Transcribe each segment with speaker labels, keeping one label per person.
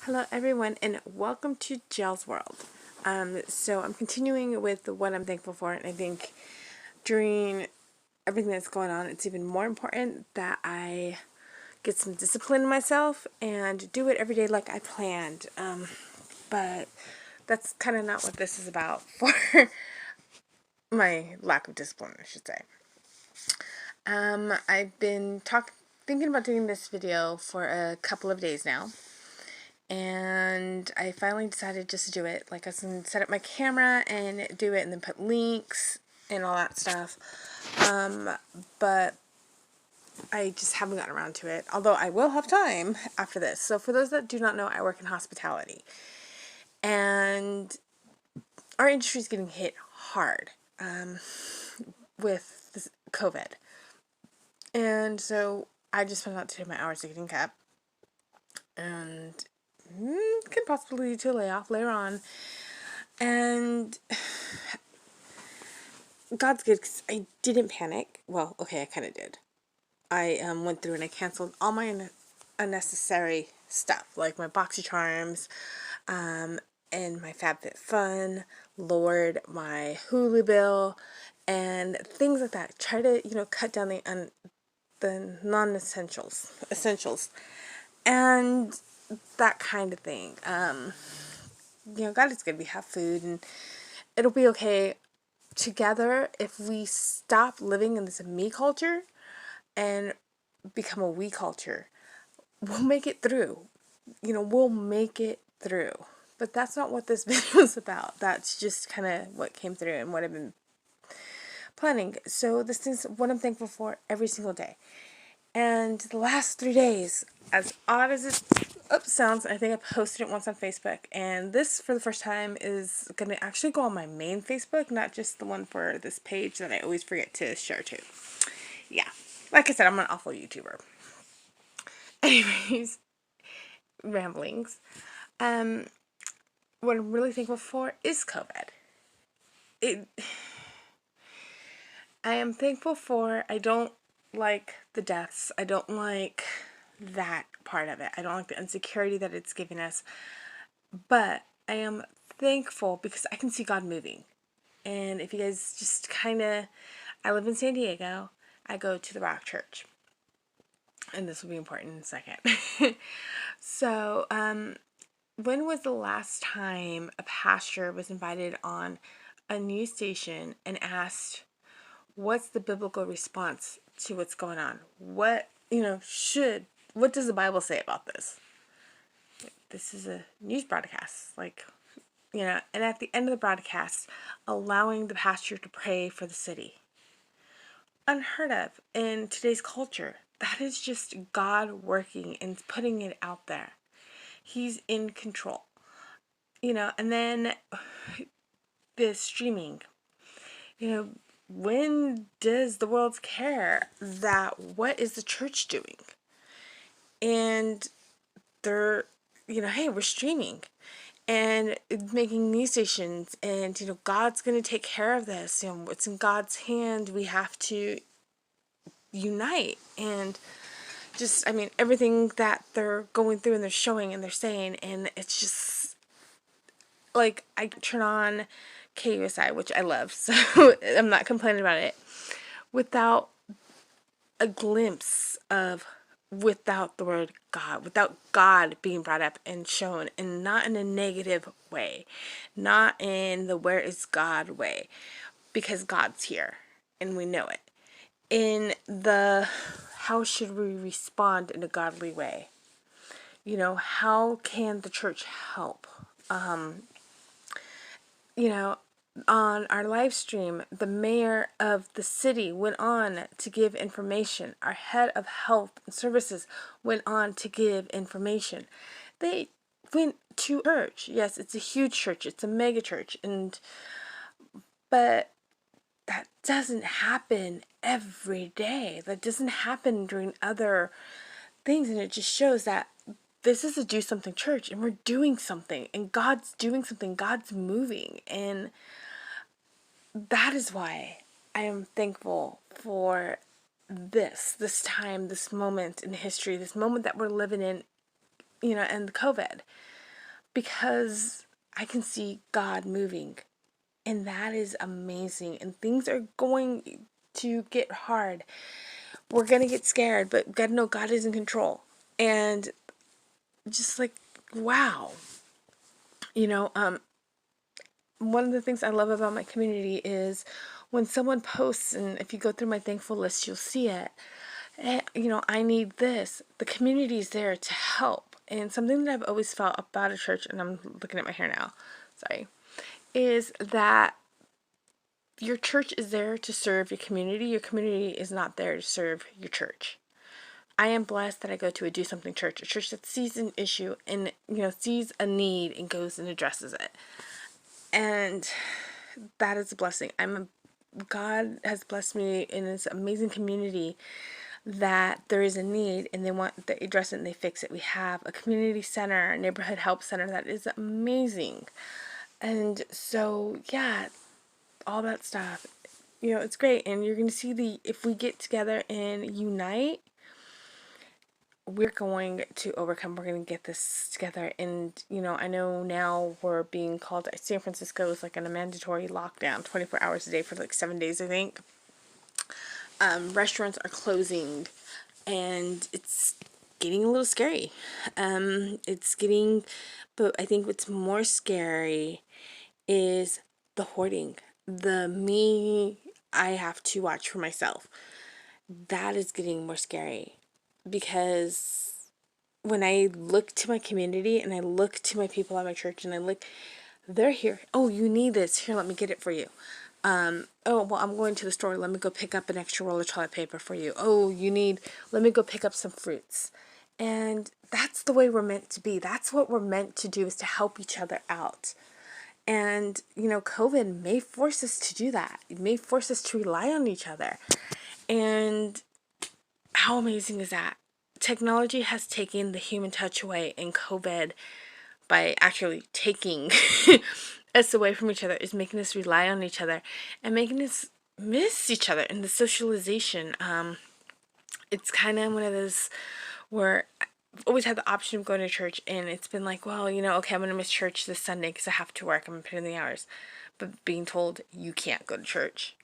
Speaker 1: Hello everyone and welcome to Jill's World. So I'm continuing with what I'm thankful for, and I think during everything that's going on, it's even more important that I get some discipline in myself and do it every day like I planned. But that's kind of not what this is about for my lack of discipline, I should say. I've been thinking about doing this video for a couple of days now. And I finally decided just to do it. Like, I can set up my camera and do it and then put links and all that stuff. But I just haven't gotten around to it. Although I will have time after this. So for those that do not know, I work in hospitality. And our industry is getting hit hard with this COVID. And so I just found out today my hours are getting cut. And can possibly lead to a layoff later on. And God's good because I didn't panic. Well, okay, I kind of did. I went through and I canceled all my unnecessary stuff, like my BoxyCharms, and my FabFitFun, lowered my Hulu bill, and things like that. Try to cut down the essentials, and that kind of thing. God is good. We have food, and it'll be okay together if we stop living in this me culture and become a we culture. We'll make it through. We'll make it through. But that's not what this video is about. That's just kind of what came through and what I've been planning. So this is what I'm thankful for every single day. And the last 3 days, as odd as it sounds, I think I posted it once on Facebook. And this, for the first time, is going to actually go on my main Facebook, not just the one for this page that I always forget to share to. Yeah. Like I said, I'm an awful YouTuber. Anyways, ramblings. What I'm really thankful for is COVID. I am thankful for, I don't like the deaths. I don't like that part of it. I don't like the insecurity that it's giving us. But I am thankful because I can see God moving. And if you guys just I live in San Diego. I go to the Rock Church. And this will be important in a second. So, when was the last time a pastor was invited on a news station and asked, what's the biblical response to what's going on? What does the Bible say about this? This is a news broadcast. And at the end of the broadcast, allowing the pastor to pray for the city. Unheard of in today's culture. That is just God working and putting it out there. He's in control. And then the streaming. When does the world care that what is the church doing? And they're, hey, we're streaming and making news stations, and God's going to take care of this. It's in God's hand. We have to unite. And just, everything that they're going through and they're showing and they're saying, and it's just like, I turn on KUSI, which I love, so I'm not complaining about it, without a glimpse of, without the word God, without God being brought up and shown, and not in a negative way, not in the where is God way, because God's here and we know it. In the how should we respond in a godly way? How can the church help? On our live stream, the mayor of the city went on to give information. Our head of health and services went on to give information. They went to church. Yes, it's a huge church. It's a mega church. But that doesn't happen every day. That doesn't happen during other things. And it just shows that this is a do something church, and we're doing something, and God's doing something. God's moving. And that is why I am thankful for this time, this moment in history, this moment that we're living in and COVID, because I can see God moving, and that is amazing. And things are going to get hard. We're going to get scared, but gotta know God is in control. And just like, wow. You know, one of the things I love about my community is when someone posts, and if you go through my thankful list, you'll see it. I need this. The community is there to help. And something that I've always felt about a church, and I'm looking at my hair now, sorry, is that your church is there to serve your community. Your community is not there to serve your church. I am blessed that I go to a Do Something church, a church that sees an issue and, sees a need and goes and addresses it. And that is a blessing. God has blessed me in this amazing community that there is a need and they address it and they fix it. We have a community center, a neighborhood help center that is amazing. And so, yeah, all that stuff, it's great. And you're going to see if we get together and unite, we're going to overcome. We're going to get this together. And, I know now we're being called, San Francisco is like in a mandatory lockdown, 24 hours a day for like 7 days, I think. Restaurants are closing, and it's getting a little scary. But I think what's more scary is the hoarding. I have to watch for myself. That is getting more scary, because when I look to my community and I look to my people at my church and they're here. Oh, you need this. Here, let me get it for you. Oh, well, I'm going to the store. Let me go pick up an extra roll of toilet paper for you. Oh, let me go pick up some fruits. And that's the way we're meant to be. That's what we're meant to do, is to help each other out. And, COVID may force us to do that. It may force us to rely on each other. And how amazing is that? Technology has taken the human touch away, and COVID, by actually taking us away from each other, is making us rely on each other and making us miss each other in the socialization. It's kind of one of those where I've always had the option of going to church, and it's been like, well, okay, I'm going to miss church this Sunday because I have to work. I'm going to put in the hours. But being told you can't go to church,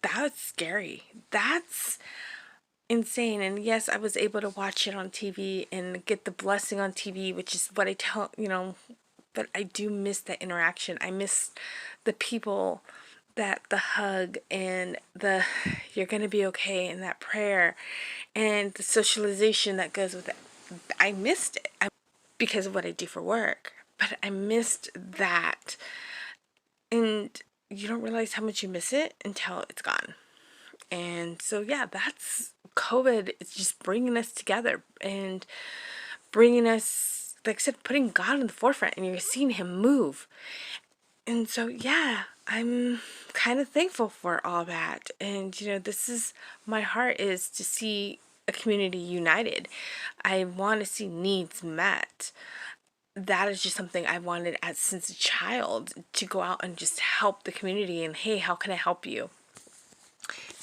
Speaker 1: that's scary. That's insane. And yes, I was able to watch it on TV and get the blessing on TV, which is what I tell, but I do miss that interaction. I miss the people, the hug and the you're going to be okay, and that prayer and the socialization that goes with it. I missed it because of what I do for work, but I missed that. And you don't realize how much you miss it until it's gone. And so, yeah, that's COVID. It's just bringing us together and bringing us, like I said, putting God in the forefront, and you're seeing him move. And so, yeah, I'm kind of thankful for all that. And, this is my heart, is to see a community united. I want to see needs met. That is just something I wanted since a child, to go out and just help the community, and hey, how can I help you?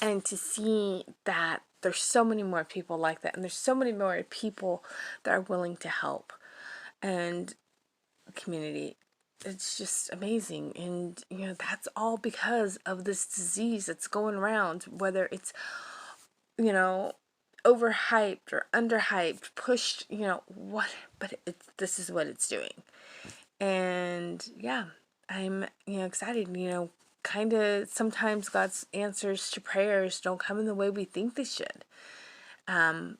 Speaker 1: And to see that there's so many more people like that, and there's so many more people that are willing to help. And community, it's just amazing. And that's all because of this disease that's going around, whether it's overhyped or underhyped, pushed, what, but this is what it's doing. And yeah, I'm excited. Kind of sometimes God's answers to prayers don't come in the way we think they should. And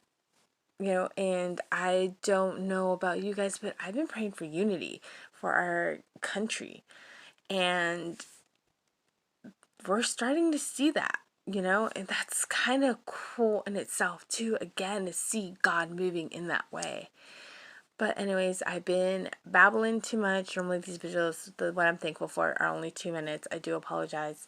Speaker 1: I don't know about you guys, but I've been praying for unity for our country. And we're starting to see that, and that's kind of cool in itself too, again, to see God moving in that way. But anyways, I've been babbling too much. Normally these videos, what I'm thankful for, are only 2 minutes. I do apologize,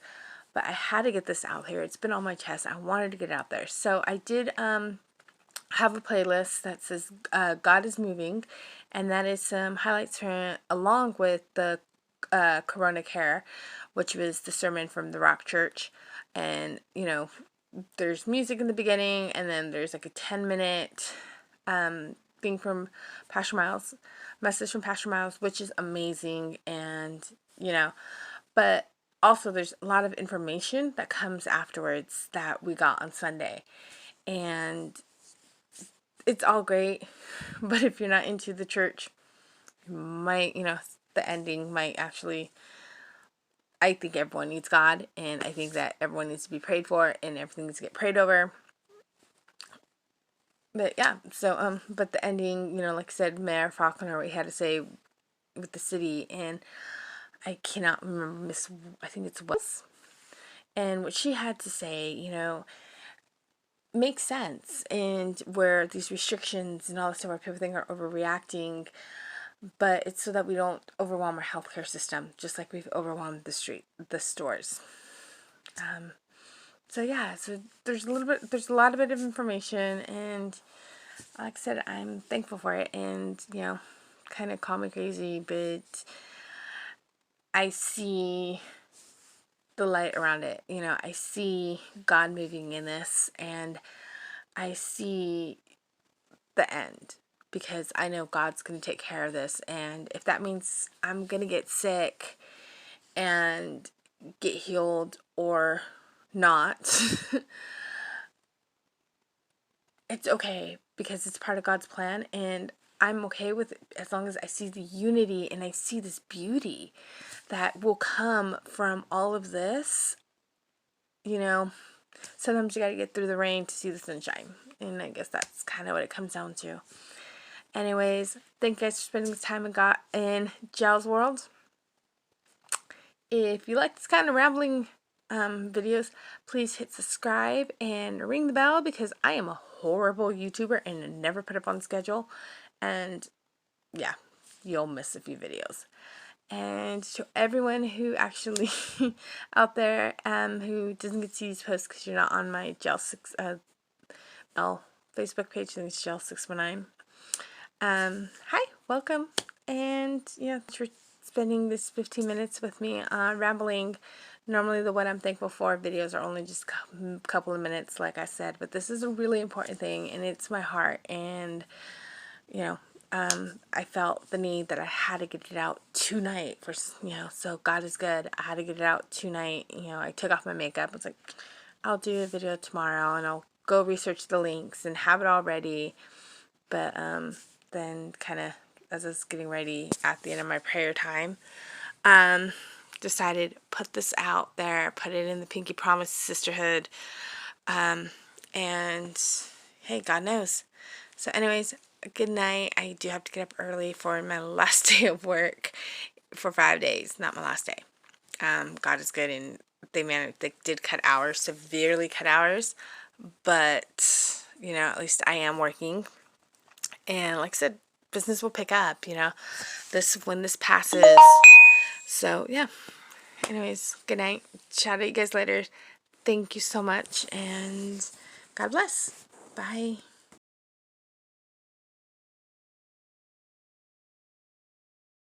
Speaker 1: but I had to get this out here. It's been on my chest. I wanted to get it out there. So I did have a playlist that says God is Moving, and that is some highlights from, along with the Corona Care, which was the sermon from the Rock Church. And there's music in the beginning, and then there's like a 10-minute thing from Pastor Miles, message from Pastor Miles, which is amazing, and but also there's a lot of information that comes afterwards that we got on Sunday, and it's all great, but if you're not into the church, you might, the ending might actually. I think everyone needs God, and I think that everyone needs to be prayed for, and everything needs to get prayed over. But yeah, so but the ending, like I said, Mayor Faulconer, what he had to say with the city, and I cannot remember I think it's Wells, and what she had to say, makes sense, and where these restrictions and all this stuff, where people think are overreacting, but it's so that we don't overwhelm our healthcare system, just like we've overwhelmed the stores. So yeah, so there's a lot of bit of information, and like I said, I'm thankful for it, and kind of call me crazy, but I see the light around it. I see God moving in this, and I see the end, because I know God's going to take care of this, and if that means I'm going to get sick and get healed or not, it's okay, because it's part of God's plan, and I'm okay with it as long as I see the unity and I see this beauty that will come from all of this. Sometimes you gotta get through the rain to see the sunshine, and I guess that's kind of what it comes down to. Anyways, thank you guys for spending this time in Giles World. If you like this kind of rambling videos, please hit subscribe and ring the bell, because I am a horrible YouTuber and never put up on schedule, and yeah, you'll miss a few videos. And to everyone who actually out there who doesn't get to see these posts because you're not on my Facebook page, I think it's Gel619. Hi, welcome, and thanks for spending this 15 minutes with me rambling. Normally the What I'm Thankful For videos are only just a couple of minutes, like I said, but this is a really important thing, and it's my heart, and I felt the need that I had to get it out tonight so God is good. I had to get it out tonight. I took off my makeup. I was like, I'll do a video tomorrow, and I'll go research the links and have it all ready. But then kind of as I was getting ready at the end of my prayer time, decided put this out there, put it in the Pinky Promise Sisterhood, and hey, God knows. So anyways, good night. I do have to get up early for my last day of work for 5 days, not my last day. God is good, and they did cut hours, severely cut hours, but at least I am working, and like I said, business will pick up, when this passes. So yeah, anyways, good night. Chat at you guys later. Thank you so much, and God bless. Bye.